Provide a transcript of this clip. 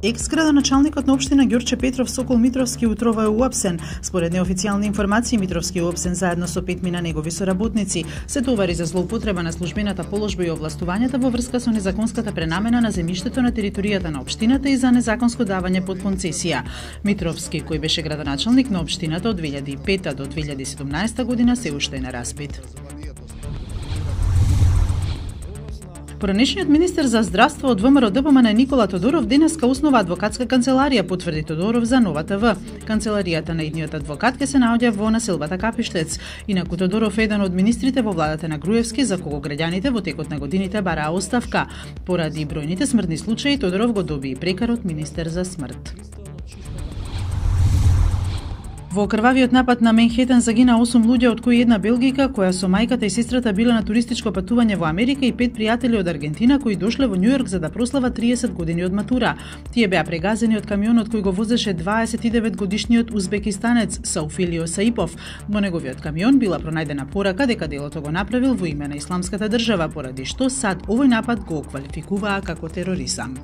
Екс-градоначалникот на општина Ѓорче Петров Сокол Митровски утрова е уапсен. Според неофицијални информации, Митровски е уапсен заедно со 5 негови соработници. Се товари за злоупотреба на службената положба и овластувањата во врска со незаконската пренамена на земјиштето на територијата на општината и за незаконско давање под концесија. Митровски, кој беше градоначалник на општината од 2005 до 2017 година, се уште е на распит. Поранешниот министер за здравство од ВМРО ДПМН Никола Тодоров денеска основа адвокатска канцеларија, потврди Тодоров за Нова ТВ. Канцеларијата на идниот адвокат ќе се наоѓа во населбата Капиштец. Инаку Тодоров е еден од министрите во владата на Груевски за кого граѓаните во текот на годините бараа оставка. Поради бројните смртни случаи, Тодоров го доби и прекар од министер за смрт. Во крвавиот напад на Менхетен загина 8 луѓе, од кои една белгијка која со мајката и сестрата биле на туристичко патување во Америка и 5 пријатели од Аргентина кои дошле во Њујорк за да прослават 30 години од матура. Тие беа прегазени од камионот кој го возеше 29 годишниот узбекистанец Сауфилио Саипов. Во неговиот камион била пронајдена порака дека делото го направил во име на Исламската држава, поради што САД овој напад го квалификуваа како тероризам.